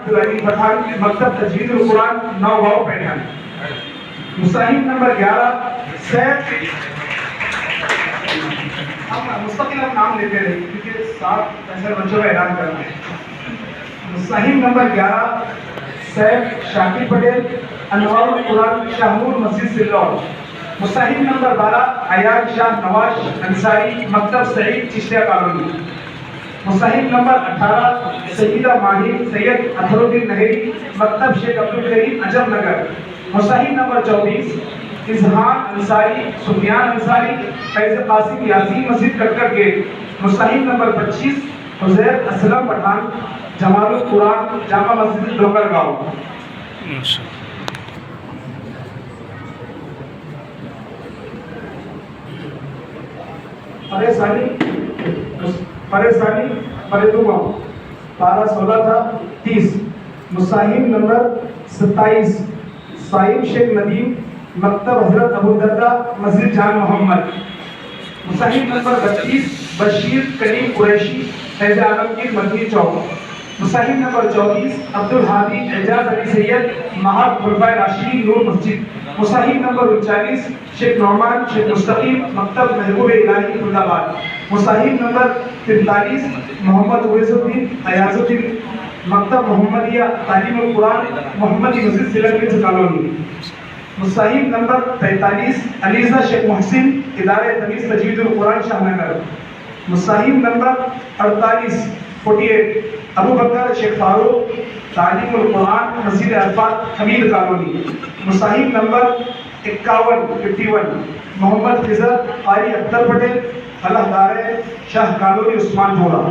عبدالعلی پٹھان مکتب تجوید القرآن نوگاؤں Pathaan. مصاحب number 11 safe, مستقل ہم نام لیتے رہے کیونکہ 7 بچوں کا اعلان کرنا ہے۔ مصاحب نمبر 11 سیف شاکر پٹیل انوار القرآن شاہنور مسجد سلور۔ مصاحب نمبر 12 ایاز شاہ نواز انصاری مکتب سعید چشتیہ کالونی۔ مصاحب نمبر 18 سیدہ ماہر سید اطہر الدین نہری مکتب شیخ عبدالکریم عجب نگر۔ مصاحب نمبر 24 اذہان انصاری سفیان انصاری فیض قاسم یاسین مسجد کٹکٹ گیٹ۔ مصاحب نمبر 25 حزیر اسلم پٹھان جمال القرآن جامع مسجد ڈوگر گاؤں۔ پریدوما 12-16 تھا 30۔ مصاحب نمبر 27 صاحب شیخ ندیم مکتب حضرت ابو الدرداء مسجد جان محمد۔ مصاحب نمبر 32 بشیر کریم قریشی فیض عالمگیر مدنی چوک۔ مصاحب نمبر 34 عبدالحادی اعجاز علی سید مہار خلفائے راشدین نور مسجد۔ مصاحب نمبر 39 شیخ نعمان شیخ مستقیم مکتب محبوب الہی فرید آباد۔ مصاحب نمبر 43 محمد اویس الدین ایاز الدین مکتب محمدیہ تعلیم القرآن محمدی مسجد سیلنگنز کالونی۔ مصاحب نمبر 45 علیزہ شیخ محسن ادارہ تمیز تجوید القرآن شاہ نگر۔ مصاحب نمبر 48 ابو بکر شیخ فاروق تعلیم القرآن مسجد عرفات حمید کالونی۔ مصاحب نمبر 51 محمد خضر قاری اختر پٹیل فلاح دارِ شاہ کالونی عثمان پورہ۔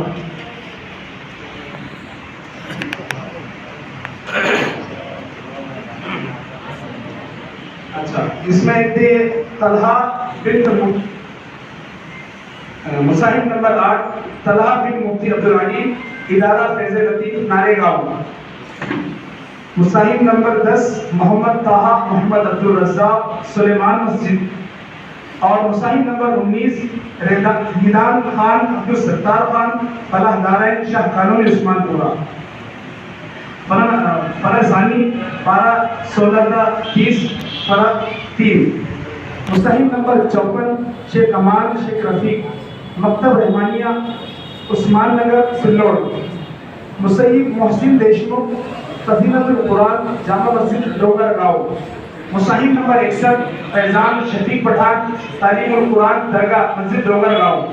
اچھا اس میں ایک تھے طلحہ بنت مصاحب نمبر 8 طلحہ بن مفتی عبدالعلیم ادارہ فیض لطیف نارے گاؤں۔ مصاحب نمبر 10 محمد طاہا محمد عبدالرزاق سلیمان مسجد۔ اور مصاحب نمبر 19 ہیدان خان عبدالستار خان فلاح دارین شاہ کالونی عثمان پورہ۔ فرح ثانی 12-16-30 فرح 3۔ مصاحب نمبر 54 شیخ امان شیخ رفیق مکتب رحمانیہ عثمان نگر سلوڑ۔ مصاحب محسن دیشمکھ سفینۃ القرآن جامع مسجد ڈوگر گاؤں۔ مصاحب نمبر 61 فیضان شفیق پٹھان تعلیم القرآن درگاہ مسجد ڈوگر گاؤں۔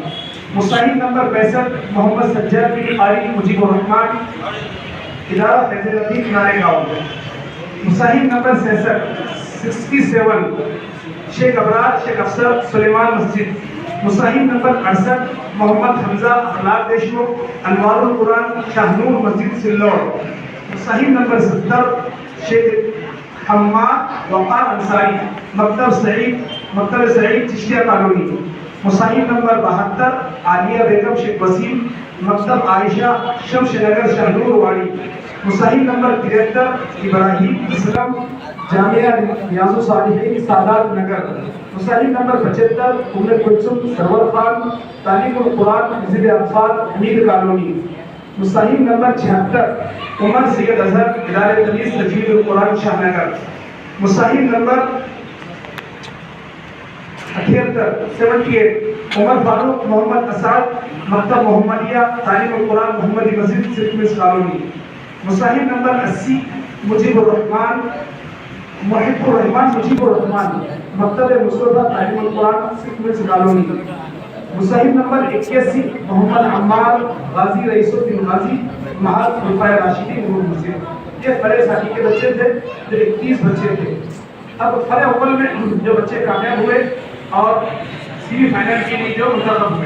مصاحب نمبر 65 محمد سجاد بن قاری مجیب الرحمان ادارہ فیض لطیف نارے گاؤں۔ مصاحب نمبر 67 شیخ ابرار شیخ افسر سلیمان مسجد۔ مصاحب نمبر 68 محمد حمزہ اخلاق دیشمکھ انوار القرآن شاہنور مسجد سلوڑ۔ مصاحب نمبر 70 شیخ حماد وقار انصاری مکتب سعید چشتیہ کالونی۔ مصاحب نمبر 72 عالیہ بیگم شیخ وسیم مکتب عائشہ شمش نگر شاہنور واڑی۔ مصاحب نمبر 73 ابراہیم اسلم جامعہ ریاض الصالحین سادات نگر۔ مصاحب نمبر 75 ام کلثوم سرور خان تعلیم القرآن مسجد اطفال حمید کالونی۔ مصاحب نمبر 76 عمر سید اظہر ادارہ تمیز تجوید القرآن شاہ نگر۔ مصاحب نمبر 78 عمر فاروق محمد اسعد مکتب محمدیہ تعلیم القرآن محمدی مسجد سرکمز کالونی۔ مصاحب نمبر 80 مجیب الرحمان محب الرحمان مجیب الرحمان مکتب مصطفیٰ تعلیم القرآن سرکمز کالونی۔ مصاحب نمبر 81 محمد عمار غازی رئیس الدین غازی مہار خلفائے راشدین نور مسجد۔ یہ فرح ثانی کے بچے تھے جو 31 بچے تھے۔ اب فرح اول میں جو بچے کامیاب ہوئے اور سیمی فائنل کے لیے جو منتخب ہوئے